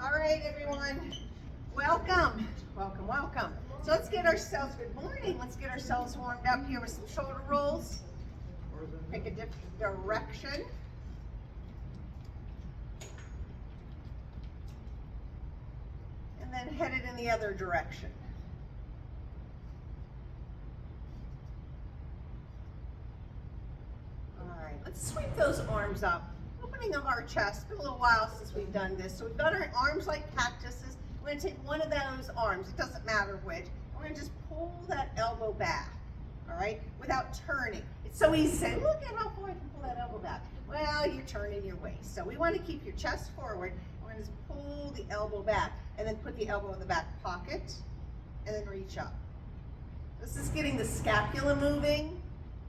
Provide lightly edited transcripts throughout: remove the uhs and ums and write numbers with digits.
All right, everyone. Welcome. Welcome, welcome. So let's get ourselves, good morning. Let's get ourselves warmed up here with some shoulder rolls. Pick a different direction. And then head it in the other direction. All right, let's sweep those arms up. Opening up our chest. It's been a little while since we've done this. So we've got our arms like cactuses. We're going to take one of those arms, it doesn't matter which. We're going to just pull that elbow back, all right, without turning. It's so easy to say, look at how far I can pull that elbow back. Well, you're turning your waist. So we want to keep your chest forward. We're going to just pull the elbow back and then put the elbow in the back pocket and then reach up. This is getting the scapula moving,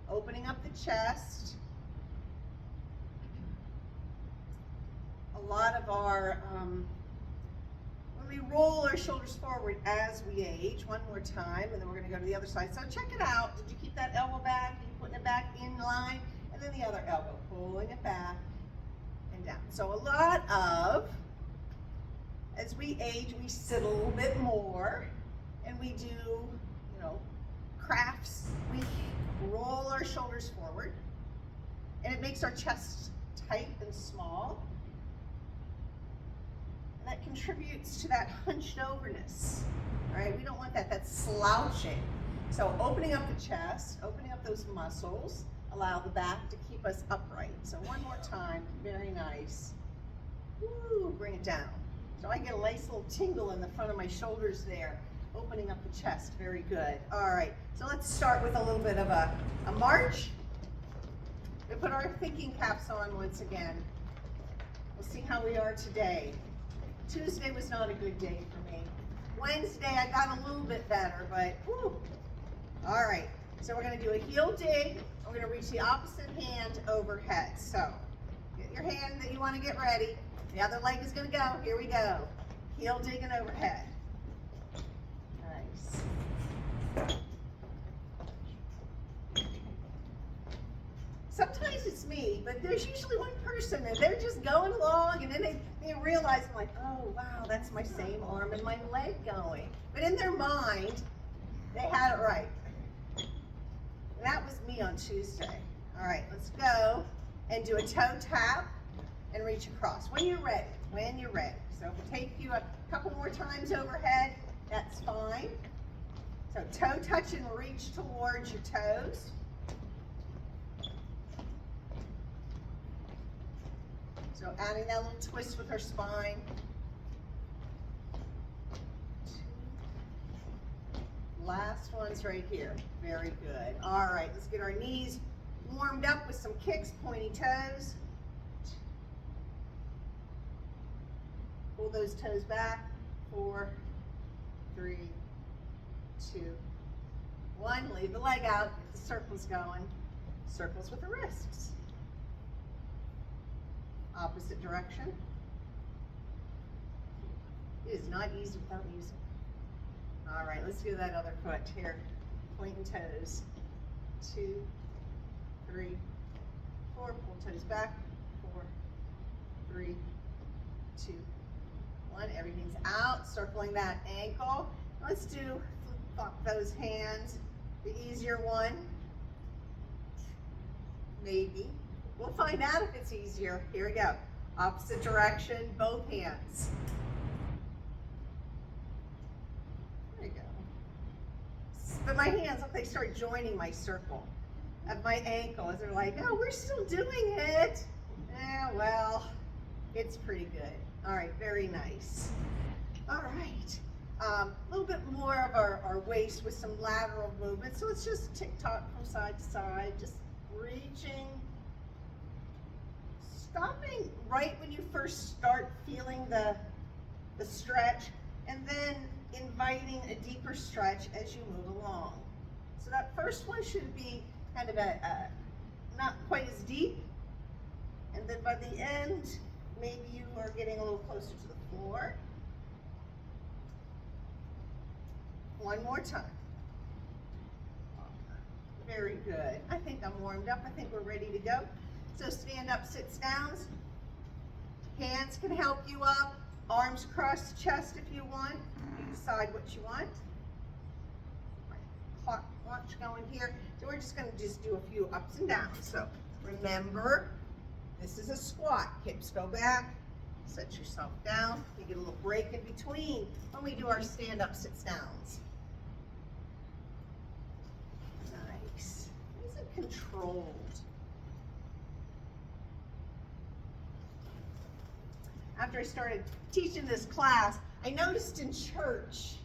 opening up the chest. A lot of our, when we roll our shoulders forward as we age, one more time, and then we're going to go to the other side. So check it out. Did you keep that elbow back? Are you putting it back in line? And then the other elbow, pulling it back and down. So a lot of, as we age, we sit a little bit more, and we do, crafts. We roll our shoulders forward, and it makes our chest tight and small. And that contributes to that hunched overness, right? We don't want that, that's slouching. So opening up the chest, opening up those muscles, allow the back to keep us upright. So one more time, very nice. Woo, bring it down. So I get a nice little tingle in the front of my shoulders there, opening up the chest, very good. All right, so let's start with a little bit of a march. We put our thinking caps on once again. We'll see how we are today. Tuesday was not a good day for me. Wednesday I got a little bit better, but whew. All right, so we're gonna do a heel dig. We're gonna reach the opposite hand overhead. So get your hand that you wanna get ready. The other leg is gonna go, here we go. Heel dig and overhead. Nice. Sometimes it's me, but there's usually one person and they're just going along and then they realize, I'm like, oh wow, that's my same arm and my leg going. But in their mind, they had it right. And that was me on Tuesday. All right, let's go and do a toe tap and reach across. When you're ready, when you're ready. So if it takes you a couple more times overhead, that's fine. So toe touch and reach towards your toes. So adding that little twist with her spine. Last one's right here. Very good. All right, let's get our knees warmed up with some kicks, pointy toes. Pull those toes back. 4, 3, 2, 1. Leave the leg out. Get the circles going. Circles with the wrists. Opposite direction. It is not easy without music. All right, let's do that other foot here. Pointing toes. 2, 3, 4. Pull toes back. 4, 3, 2, 1. Everything's out. Circling that ankle. Let's do flip-flop those hands. The easier one. Maybe. We'll find out if it's easier. Here we go. Opposite direction, both hands. There you go. But my hands, look, they start joining my circle of my ankle as they're like, oh, we're still doing it. Well, it's pretty good. All right, very nice. All right. A little bit more of our waist with some lateral movement. So let's just tick-tock from side to side, just reaching. Stopping right when you first start feeling the stretch, and then inviting a deeper stretch as you move along. So that first one should be kind of not quite as deep, and then by the end, maybe you are getting a little closer to the floor. One more time. Very good. I think I'm warmed up. I think we're ready to go. So stand up, sits downs. Hands can help you up. Arms Arms across the chest if you want. You decide what you want. Clock watch going here. So we're just going to do a few ups and downs. So remember, this is a squat. Hips go back. Set yourself down. You get a little break in between when we do our stand-up sit-downs. Nice. Nice and controlled. After I started teaching this class, I noticed in church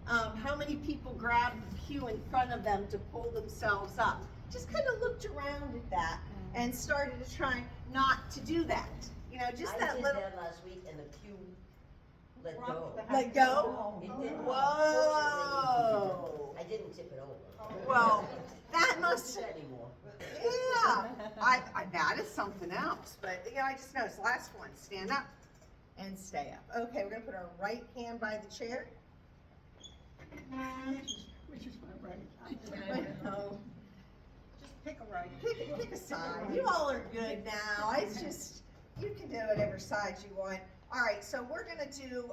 how many people grabbed the pew in front of them to pull themselves up. Just kind of looked around at that and started to try not to do that. You know, just that little. I did that last week and the pew let go. Let go? It did. Whoa. I didn't tip it over. Well, that must. I don't do that anymore. Yeah. That is something else. But you know, I just noticed. Last one. Stand up and stay up. Okay, we're gonna put our right hand by the chair. Which is my right. No. Just pick a right. Pick a side. You all are good now. It's just, you can do whatever side you want. All right, so we're gonna do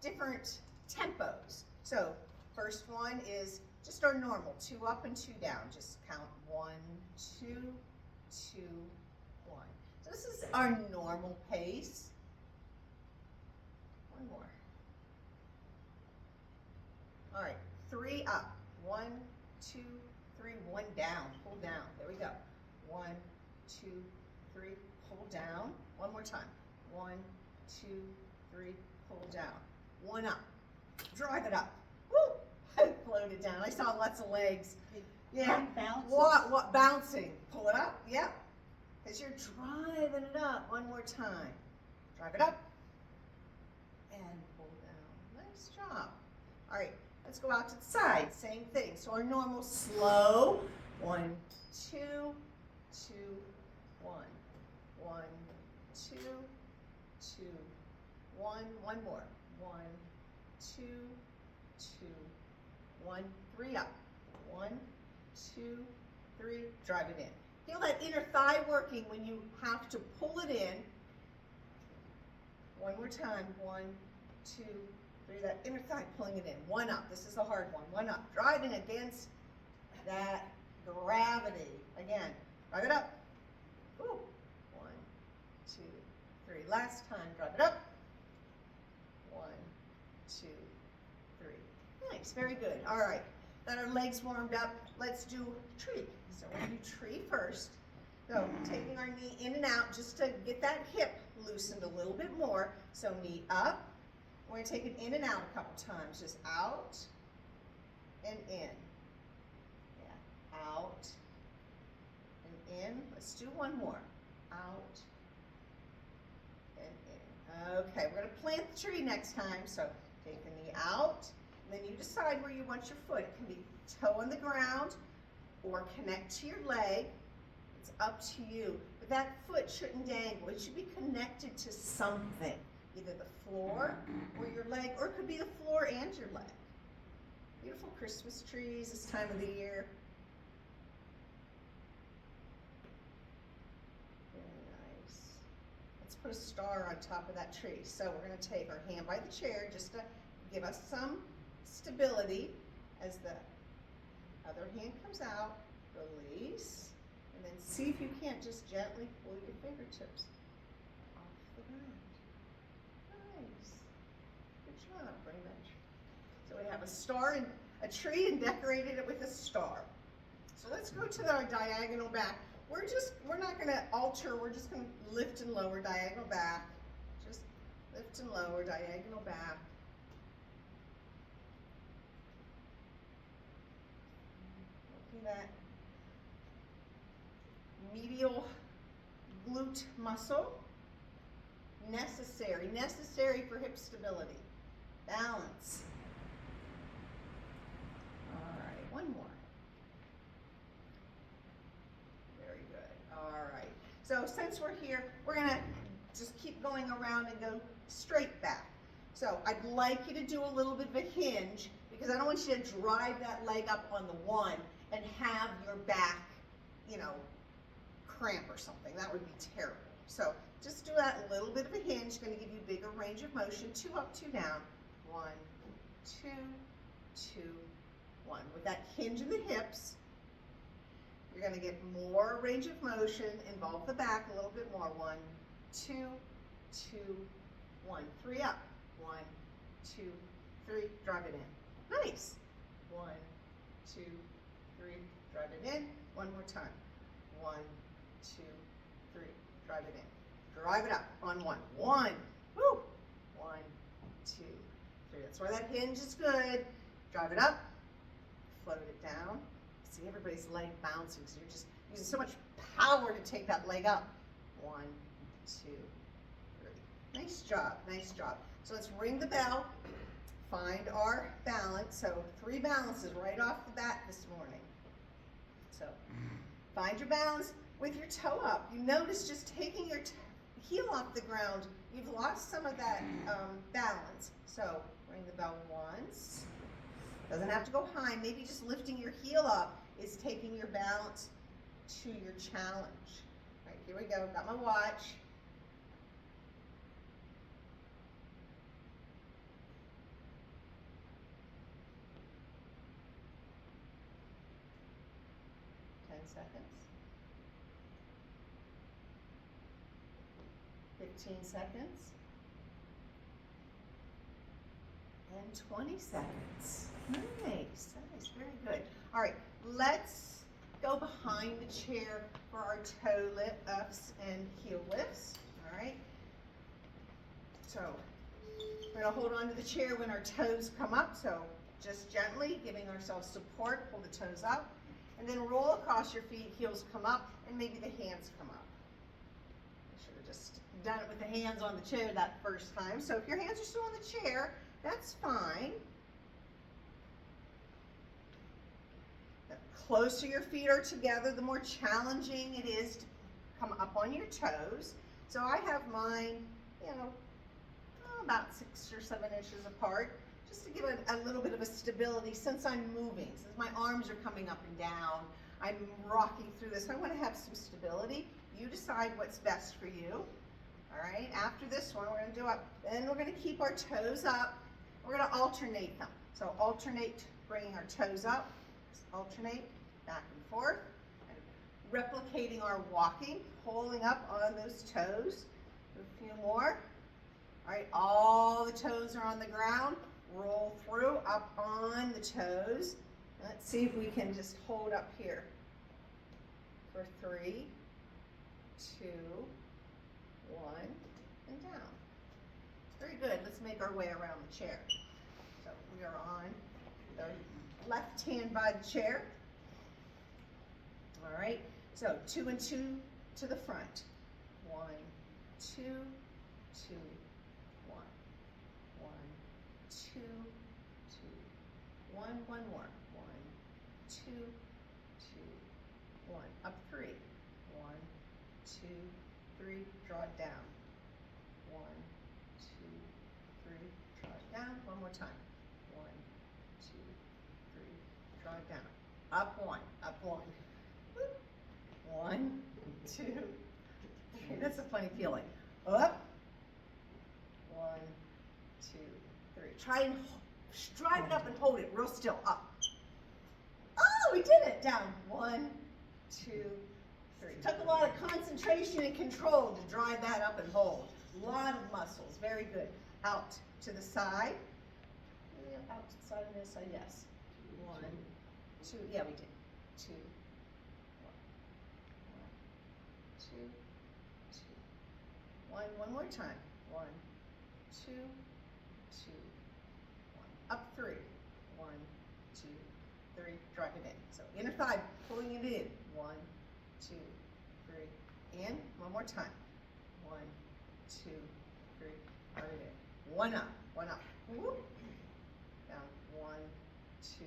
different tempos. So first one is just our normal, 2 up and 2 down. Just count 1, 2, 2, 1. So this is our normal pace. One more. All right, 3 up. 1, 2, 3, 1 down. Pull down. There we go. 1, 2, 3, pull down. One more time. 1, 2, 3, pull down. 1 up. Drive it up. Woo! I floated down. I saw lots of legs. Yeah. What? Bouncing. Pull it up. Yep. Because you're driving it up. One more time. Drive it up. And pull down. Nice job. All right. Let's go out to the side. Same thing. So our normal slow. 1, 2, 2, 1. 1, 2, 2, 1. One more. 1, 2, 2, 1. 3 up. 1, 2, 3. Drive it in. Feel that inner thigh working when you have to pull it in. One more time. 1, 2, 3. That inner thigh pulling it in. 1 up. This is a hard one. 1 up. Driving against that gravity. Again. Drive it up. Woo. 1, 2, 3. Last time. Drive it up. 1, 2, 3. Nice. Very good. All right. Got our legs warmed up. Let's do tree. So we're going to do tree first. So taking our knee in and out just to get that hip loosened a little bit more. So knee up. We're going to take it in and out a couple times. Just out and in. Yeah. Out and in. Let's do one more. Out and in. Okay, we're going to plant the tree next time. So take the knee out. And then you decide where you want your foot. It can be toe on the ground or connect to your leg. It's up to you. But that foot shouldn't dangle. It should be connected to something. Either the floor or your leg, or it could be the floor and your leg. Beautiful Christmas trees this time of the year. Very nice. Let's put a star on top of that tree. So we're going to take our hand by the chair just to give us some stability. As the other hand comes out, release, and then see if you can't just gently pull your fingertips off the ground. Nice. Good job. Bring that. So we have a star and a tree and decorated it with a star. So let's go to our diagonal back. We're not going to alter. We're just going to lift and lower diagonal back. Just lift and lower diagonal back. That medial glute muscle, necessary for hip stability. Balance. All right, one more. Very good. All right. So since we're here, we're gonna just keep going around and go straight back. So I'd like you to do a little bit of a hinge because I don't want you to drive that leg up on the one and have your back, cramp or something. That would be terrible. So just do that little bit of a hinge, going to give you bigger range of motion. 2 up, 2 down. 1, 2, 2, 1. With that hinge in the hips, you're going to get more range of motion, involve the back a little bit more. 1, 2, 2, 1. 3 up. 1, 2, 3. Drive it in. Nice. 1, 2, 3. Drive it in. One more time. 1, 2, 3. Drive it in. Drive it up on 1. 1. Woo. 1, 2, 3. That's why that hinge is good. Drive it up. Float it down. See everybody's leg bouncing, so you're just using so much power to take that leg up. 1, 2, 3. Nice job, nice job. So let's ring the bell, find our balance. So 3 balances right off the bat this morning. So find your balance with your toe up. You notice just taking your heel off the ground, you've lost some of that balance. So ring the bell once. Doesn't have to go high. Maybe just lifting your heel up is taking your balance to your challenge. All right, here we go. Got my watch. Seconds. 15 seconds. And 20 seconds. Nice, nice, very good. All right, let's go behind the chair for our toe lifts and heel lifts. All right. So we're gonna hold on to the chair when our toes come up. So just gently giving ourselves support, pull the toes up. And then roll across your feet, heels come up, and maybe the hands come up. I should have just done it with the hands on the chair that first time. So if your hands are still on the chair, that's fine. The closer your feet are together, the more challenging it is to come up on your toes. So I have mine, you know, about 6 or 7 inches apart, just to give it a little bit of a stability since I'm moving, since my arms are coming up and down, I'm rocking through this. I want to have some stability. You decide what's best for you. All right, after this one, we're going to do up, then we're going to keep our toes up. We're going to alternate them. So alternate bringing our toes up, alternate back and forth, and replicating our walking, pulling up on those toes. A few more. All right, all the toes are on the ground. Roll through, up on the toes. Let's see if we can just hold up here for 3, 2, 1, and down. Very good. Let's make our way around the chair. So we are on the left hand by the chair. All right. So 2 and 2 to the front. 1, 2, 2, 1, 1, 2, 2, 1, one more. 1, 2, 2, 1. Up 3. 1, 2, 3. Draw it down. 1, 2, 3. Draw it down. One more time. 1, 2, 3. Draw it down. Up 1. Up 1. 1, 2, 3. That's a funny feeling. Up. 1, 2, 3. Try and drive it up and hold it real still. Up. Oh, we did it. Down. 1, 2, 3. Took a lot of concentration and control to drive that up and hold. A lot of muscles. Very good. Out to the side. Out to the side and this side. Yes. 1, 2. Yeah, we did. 2, 1, 2, 2. 1. One more time. 1, 2, 2, 1. Up 3. 1, 2, 3. Drive it in. So inner thigh, pulling it in. 1, 2, 3. In. One more time. 1, 2, 3. Drive it in. 1 up. 1 up. Whoop. Down. 1, 2,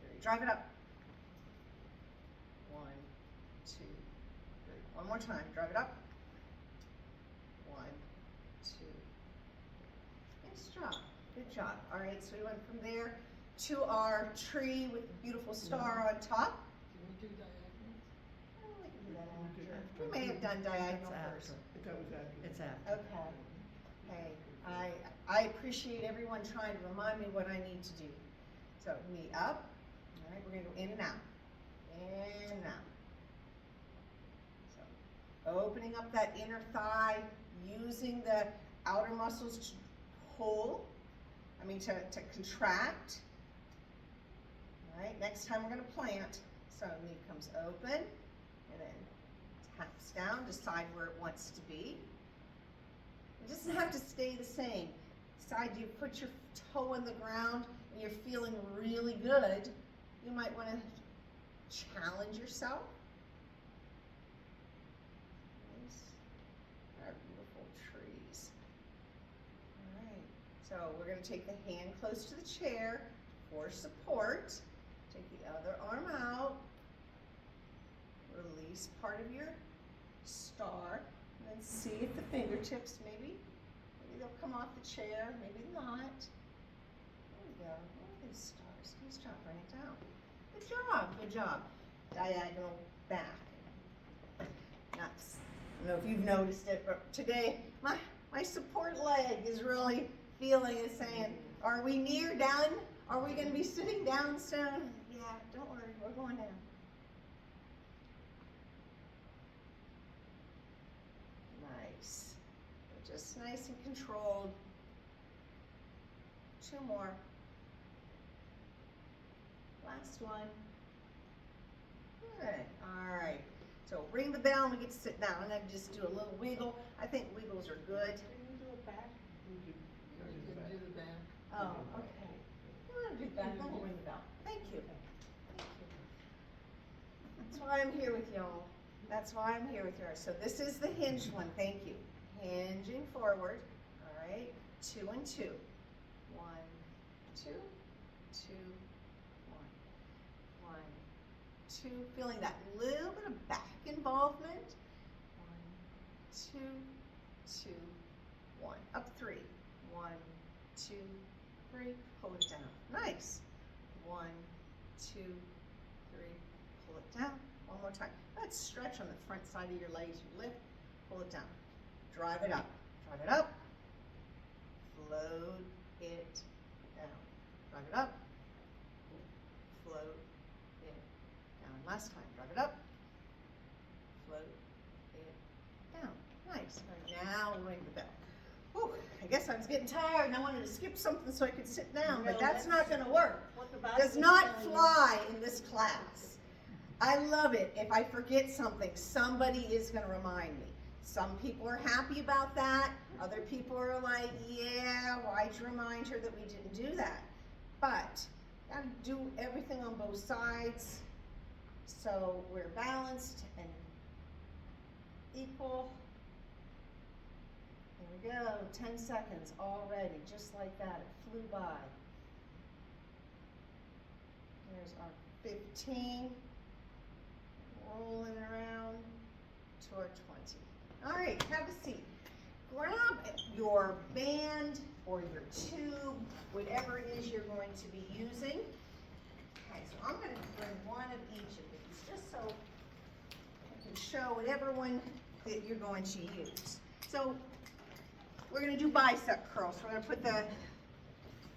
3. Drive it up. 1, 2, 3. One more time. Drive it up. 1, 2. Nice job. Good job. All right, so we went from there to our tree with the beautiful star on top. Can we do diagonals? Oh, we can do that after. We may have done diagonal It's first. That was after. It's after. Okay. Hey, I appreciate everyone trying to remind me what I need to do. So knee up. All right, we're gonna go in and out. In and out. So opening up that inner thigh, using the outer muscles to pull. To contract. All right, next time we're gonna plant. So knee comes open and then taps down, decide where it wants to be. It doesn't have to stay the same. Decide you put your toe in the ground and you're feeling really good. You might want to challenge yourself. Nice. Our beautiful trees. All right. So we're going to take the hand close to the chair for support. Take the other arm out. Release part of your star. And then see if the fingertips maybe they'll come off the chair, maybe not. There we go. Look at these stars. Nice job. Bring it down. Good job. Good job. Diagonal back. Nice. I don't know if you've noticed it, but today my support leg is really feeling and saying, are we near done? Are we going to be sitting down soon? Yeah, don't worry. We're going down. Nice. Just nice and controlled. 2 more. Last one. Good. All right. So ring the bell and we get to sit down and then just do a little wiggle. I think wiggles are good. Can you do it back? You can do the back. Oh, okay. You want to do that? Then we'll ring the bell. Thank you. Thank you. That's why I'm here with y'all. That's why I'm here with you. So this is the hinged one. Thank you. Hinging forward. All right. 2 and 2. 1, 2, 2, 1. 1, 2. Feeling that little bit of back involvement. 1, 2, 2, 1. Up 3. 1, 2, 3. Pull it down. Nice. 1, 2, 3. Pull it down. One more time. Let's stretch on the front side of your legs. You lift, pull it down. Drive it up. Drive it up. Float it down. Drive it up. Float it down. Last time. Drive it up. Float it down. Nice. All right, now ring the bell. Whew, I guess I was getting tired and I wanted to skip something so I could sit down, but that's not going to work. Does not fly in this class. I love it. If I forget something, somebody is going to remind me. Some people are happy about that. Other people are like, yeah, why'd you remind her that we didn't do that? But got to do everything on both sides so we're balanced and equal. There we go. 10 seconds already, just like that. It flew by. There's our 15. Rolling around to our 20. All right, have a seat. Grab your band or your tube, whatever it is you're going to be using. Okay, so I'm going to bring one of each of these just so I can show whatever one that you're going to use. So we're going to do bicep curls. So we're going to put the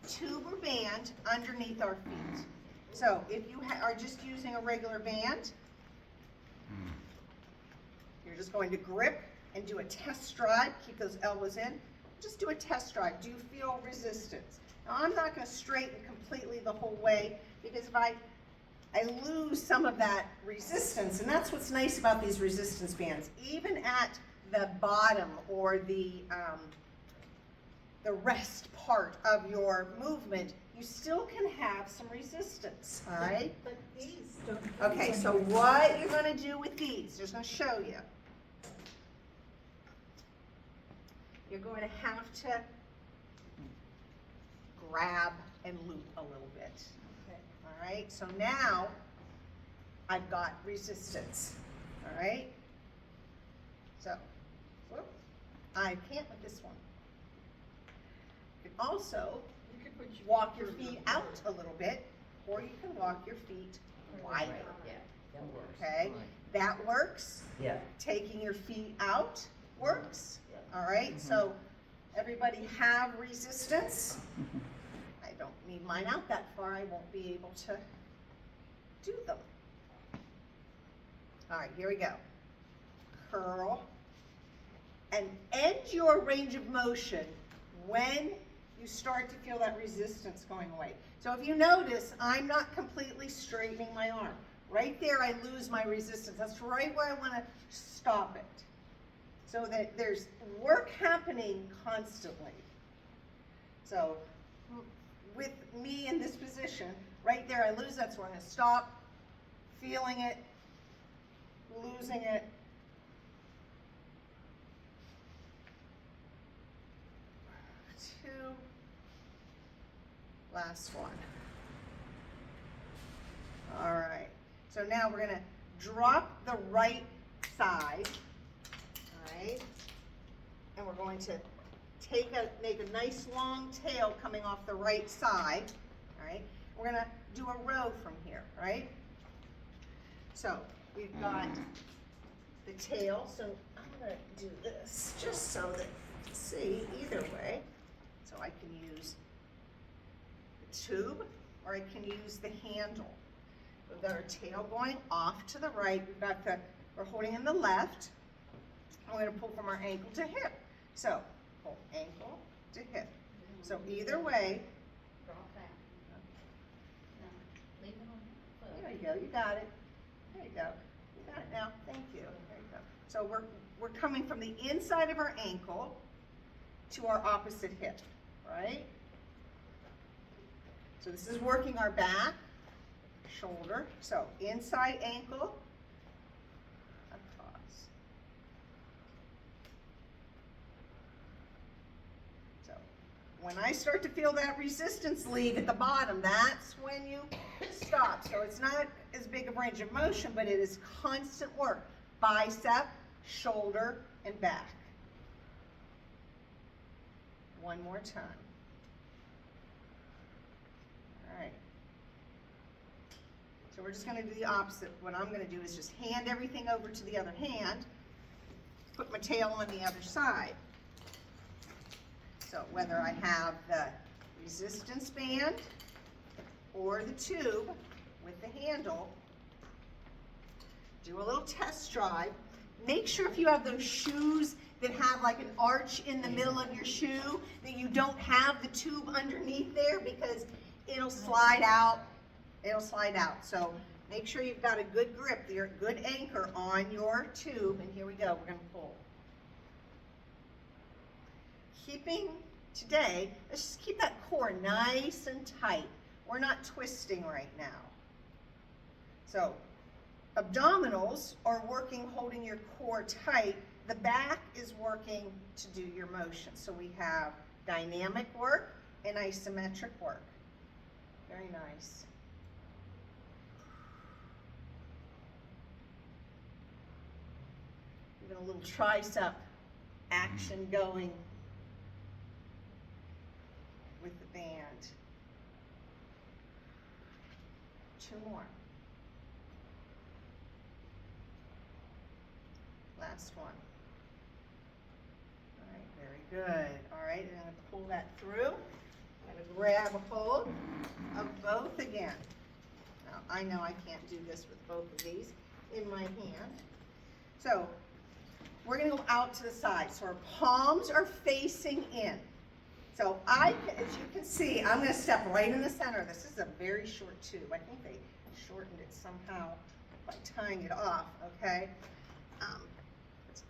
tube or band underneath our feet. So if you are just using a regular band, you're just going to grip and do a test stride. Keep those elbows in. Just do a test stride. Do you feel resistance? Now I'm not going to straighten completely the whole way because if I lose some of that resistance, and that's what's nice about these resistance bands. Even at the bottom or the rest part of your movement, you still can have some resistance, all right? But these don't. Okay, so what you're going to do with these, just going to show you. You're going to have to grab and loop a little bit. Okay. All right, so now I've got resistance. All right? So, whoop, I can't with this one. You can also walk your feet out a little bit, or you can walk your feet wider. Yeah, that works. Okay? that works. Yeah. Taking your feet out works. Yeah. All right, so everybody have resistance. I don't need mine out that far. I won't be able to do them. All right, here we go. Curl. And end your range of motion when you start to feel that resistance going away. So if you notice, I'm not completely straightening my arm. Right there, I lose my resistance. That's right where I want to stop it. So that there's work happening constantly. So with me in this position, right there, I lose that. So I'm going to stop, feeling it, losing it. Two. Last one. All right. So now we're going to drop the right side. All right. And we're going to make a nice long tail coming off the right side. All right. We're going to do a row from here, right? So we've got the tail. So I'm going to do this just so that you can see either way. So I can use the tube or I can use the handle. We've got our tail going off to the right. We're holding in the left. We're going to pull from our ankle to hip. So pull ankle to hip. So either way. Drop that. No, leave it on the foot. There you go. You got it. There you go. You got it now. Thank you. There you go. So we're coming from the inside of our ankle to our opposite hip, right? So this is working our back, shoulder. So inside ankle, across. So when I start to feel that resistance leave at the bottom, that's when you stop. So it's not as big a range of motion, but it is constant work. Bicep, shoulder, and back. One more time. All right. So we're just going to do the opposite. What I'm going to do is just hand everything over to the other hand, put my tail on the other side. So whether I have the resistance band or the tube with the handle, do a little test drive. Make sure if you have those shoes that have like an arch in the middle of your shoe that you don't have the tube underneath there because it'll slide out. It'll slide out. So make sure you've got a good grip, your good anchor on your tube. And here we go. We're going to pull. Keeping today, let's just keep that core nice and tight. We're not twisting right now. So abdominals are working holding your core tight. The back is working to do your motion. So we have dynamic work and isometric work. Very nice. Even a little tricep action going with the band. Two more. Last one. All right, very good. All right, I'm going to pull that through. I'm going to grab a hold of both again. Now, I know I can't do this with both of these in my hand. So, we're going to go out to the side. So, our palms are facing in. So, as you can see, I'm going to step right in the center. This is a very short tube. I think they shortened it somehow by tying it off, okay?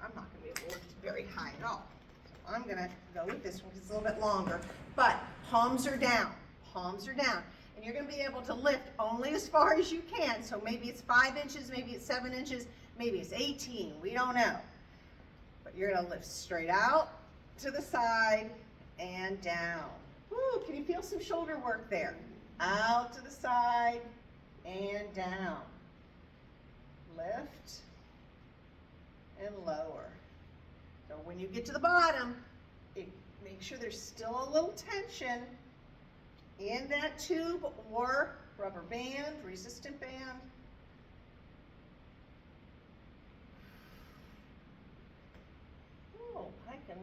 I'm not going to be able to lift it very high at all. So I'm going to go with this one because it's a little bit longer. But palms are down. Palms are down. And you're going to be able to lift only as far as you can. So maybe it's 5 inches, maybe it's 7 inches, maybe it's 18. We don't know. But you're going to lift straight out to the side and down. Woo, can you feel some shoulder work there? Out to the side and down. Lift and lower. So when you get to the bottom, make sure there's still a little tension in that tube or rubber band, resistant band.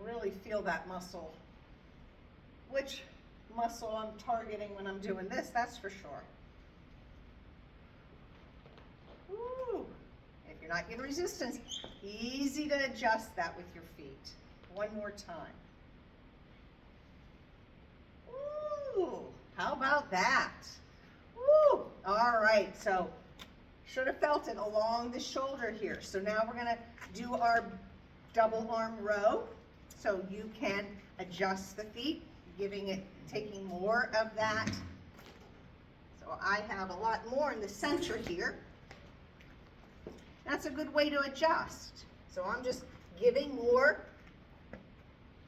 really feel that muscle. Which muscle I'm targeting when I'm doing this, that's for sure. Woo. If you're not getting resistance, easy to adjust that with your feet. One more time. Woo. How about that? Woo. All right, so should have felt it along the shoulder here. So now we're gonna do our double arm row. So you can adjust the feet, taking more of that. So I have a lot more in the center here. That's a good way to adjust. So I'm just giving more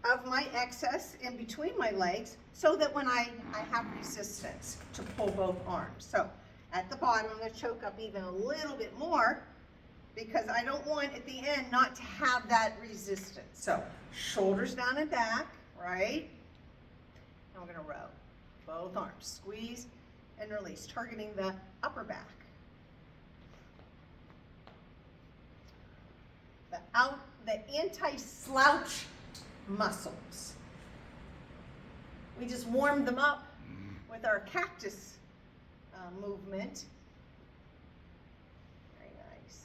of my excess in between my legs so that when I have resistance to pull both arms. So at the bottom, I'm going to choke up even a little bit more because I don't want at the end not to have that resistance. So shoulders down and back, right? And we're going to row both arms. Squeeze and release, targeting the upper back. The anti-slouch muscles. We just warmed them up with our cactus movement. Very nice.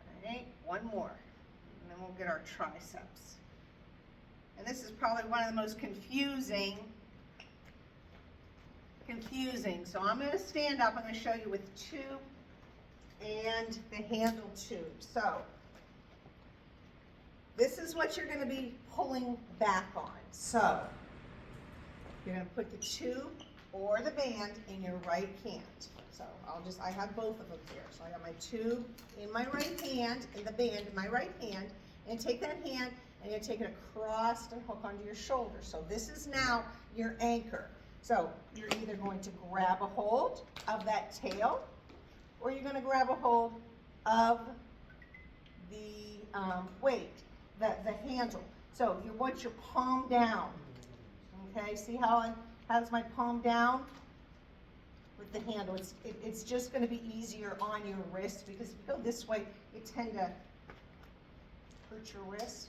All right, one more, and then we'll get our triceps. And this is probably one of the most confusing. So I'm going to stand up. I'm going to show you with tube and the handle tube. So this is what you're going to be pulling back on. So you're going to put the tube or the band in your right hand. So I have both of them here. So I got my tube in my right hand and the band in my right hand. And take that hand and you take it across and hook onto your shoulder. So this is now your anchor. So you're either going to grab a hold of that tail or you're going to grab a hold of the weight, the handle. So you want your palm down. Okay, see how has my palm down with the handle? It's just going to be easier on your wrist because if you go this way, you tend to hurt your wrist.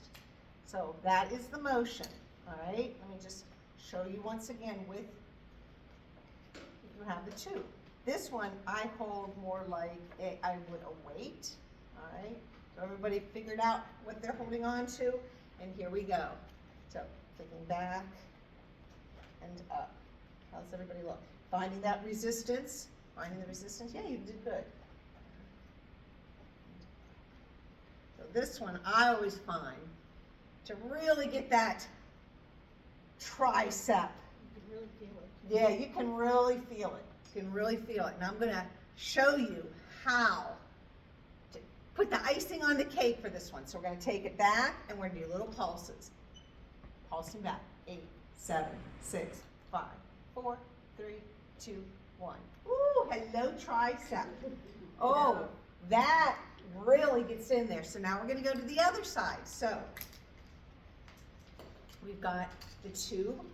So that is the motion. All right, let me just show you once again with, you have the tube. This one I hold more like I would a weight. All right, so everybody figured out what they're holding on to, and here we go. So taking back and up. How does everybody look? Finding that resistance. Finding the resistance. Yeah, you did good. So this one I always find to really get that tricep. You can really feel it. Yeah, you can really feel it. You can really feel it. And I'm going to show you how to put the icing on the cake for this one. So we're going to take it back and we're going to do little pulses. Pulsing back. 8, 7, 6, 5, 4, 3, 2, 1. Ooh, hello tricep. Oh, that really gets in there. So now we're going to go to the other side. So we've got the tube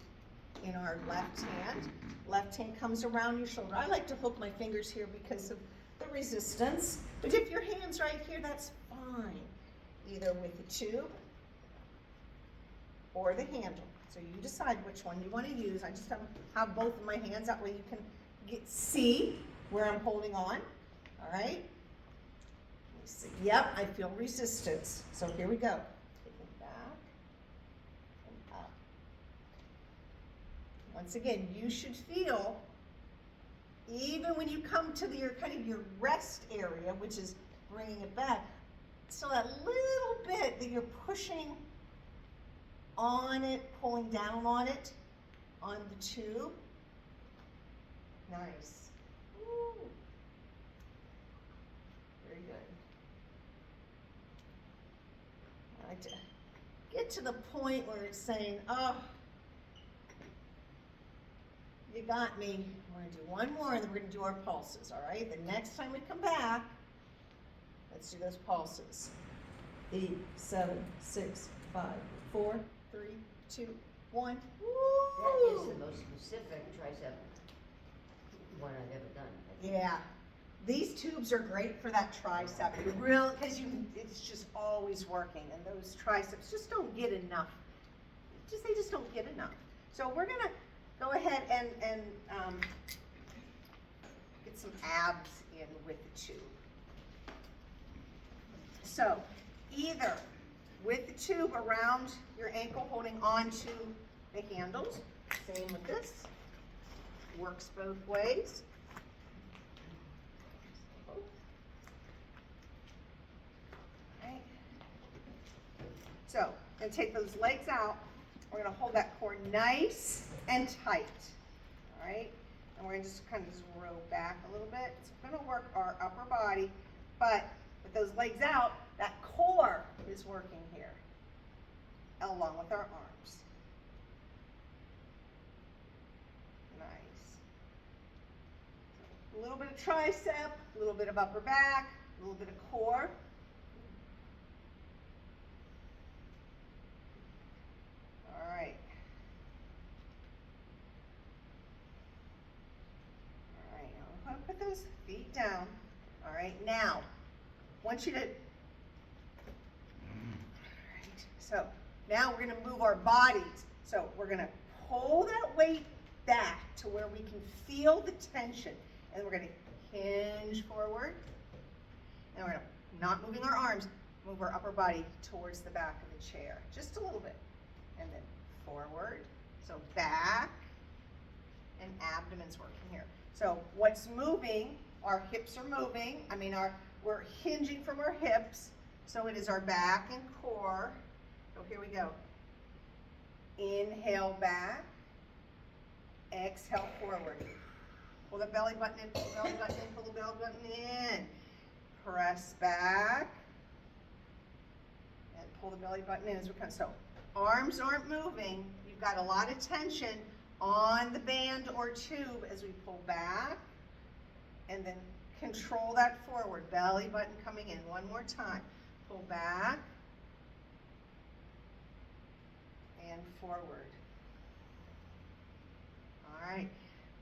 in our left hand. Left hand comes around your shoulder. I like to hook my fingers here because of the resistance. But if your hand's right here, that's fine. Either with the tube or the handle. So you decide which one you want to use. I just have both of my hands. That way you can see where I'm holding on. All right? Let me see. Yep, I feel resistance. So here we go. Once again, you should feel, even when you come to your kind of your rest area, which is bringing it back, still that little bit that you're pushing on it, pulling down on it, on the tube. Nice. Woo. Very good. I like to get to the point where it's saying, oh, you got me. We're going to do one more and then we're going to do our pulses, all right? The next time we come back, let's do those pulses. 8, 7, 6, 5, 4, 3, 2, 1. That is Woo! the most specific tricep one I've ever done. I think. Yeah. These tubes are great for that tricep. Because it's just always working, and those triceps just don't get enough. They just don't get enough. So we're gonna go ahead and get some abs in with the tube. So either with the tube around your ankle, holding on to the handles. Same with this. Works both ways. Right. So, I'm gonna take those legs out. We're gonna hold that core nice and tight. All right. And we're gonna just kind of just roll back a little bit. It's gonna work our upper body, but with those legs out, that core is working here, along with our arms. Nice. A little bit of tricep, a little bit of upper back, a little bit of core. All right. All right, now I'm gonna put those feet down. All right, now, I want you to, all right, so now we're gonna move our bodies. So we're gonna pull that weight back to where we can feel the tension. And we're gonna hinge forward. And we're gonna, not moving our arms, move our upper body towards the back of the chair, just a little bit. And then forward, so back, and abdomen's working here. So what's moving, our hips are moving, we're hinging from our hips, so it is our back and core. So here we go. Inhale back, exhale forward. Pull the belly button in, pull the belly button in, pull the belly button in. Press back, and pull the belly button in as we come. So arms aren't moving. You've got a lot of tension on the band or tube as we pull back, and then control that forward. Belly button coming in. One more time. Pull back and forward. All right.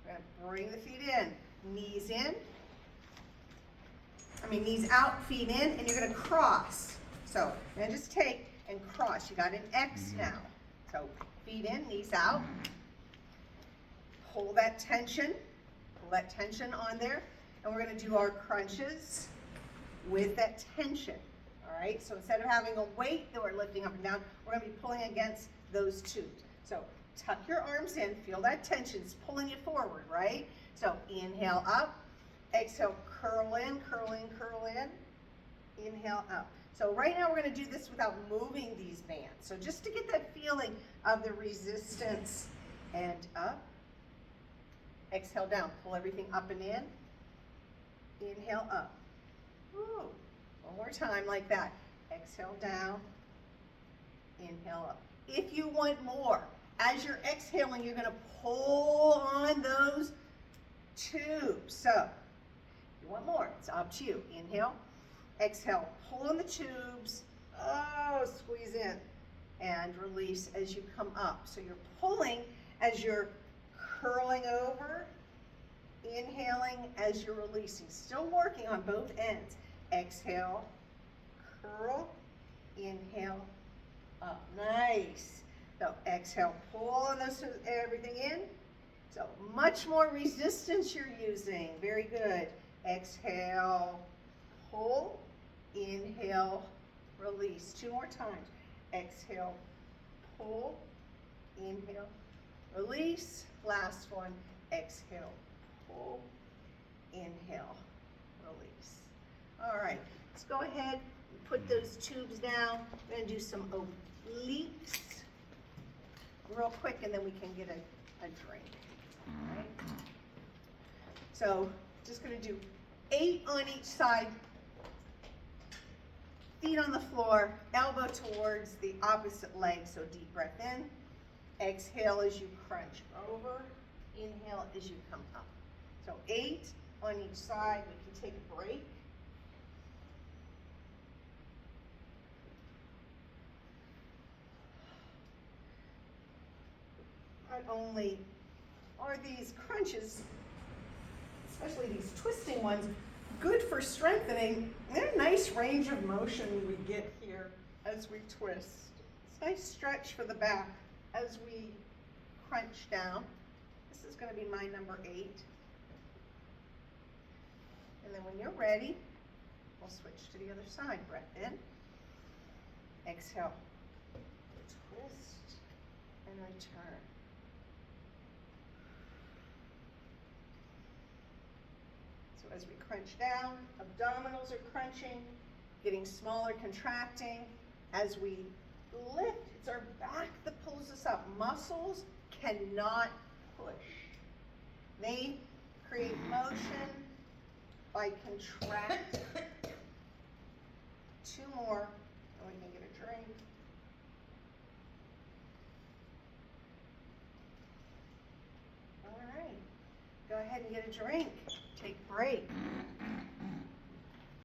We're going to bring the feet in. Knees in. Knees out, feet in, and you're going to cross. So you're going to just take and cross. You got an X now. So feet in, knees out. Pull that tension on there, and we're going to do our crunches with that tension. All right, so instead of having a weight that we're lifting up and down, we're going to be pulling against those tubes. So tuck your arms in, feel that tension, it's pulling you forward, right? So inhale up, exhale, curl in, curl in, curl in, inhale up. So right now we're going to do this without moving these bands. So just to get that feeling of the resistance, and up. Exhale down, pull everything up and in. Inhale up. Woo. One more time like that. Exhale down, inhale up. If you want more, as you're exhaling, you're gonna pull on those tubes. So, if you want more, it's up to you. Inhale, exhale, pull on the tubes. Oh, squeeze in and release as you come up. So you're pulling as you're curling over, inhaling as you're releasing. Still working on both ends. Exhale, curl, inhale, up. Nice. So exhale, pull on those, everything in. So much more resistance you're using. Very good. Exhale, pull, inhale, release. 2 more times. Exhale, pull, inhale, release. Last one. Exhale, pull, inhale, release. All right, let's go ahead and put those tubes down. We're going to do some obliques real quick, and then we can get a drink. All right. So just going to do 8 on each side. Feet on the floor, elbow towards the opposite leg. So deep breath in. Exhale as you crunch over. Inhale as you come up. So 8 on each side. We can take a break. not only are these crunches, especially these twisting ones, good for strengthening, they're a nice range of motion we get here as we twist. It's a nice stretch for the back as we crunch down. This is going to be my number 8. And then when you're ready, we'll switch to the other side. Breath in, exhale, twist, and return. So as we crunch down, abdominals are crunching, getting smaller, contracting. As we lift, it's our back that pulls us up. Muscles cannot push. They create motion by contracting. 2 more, and we can get a drink. All right, go ahead and get a drink. Take a break.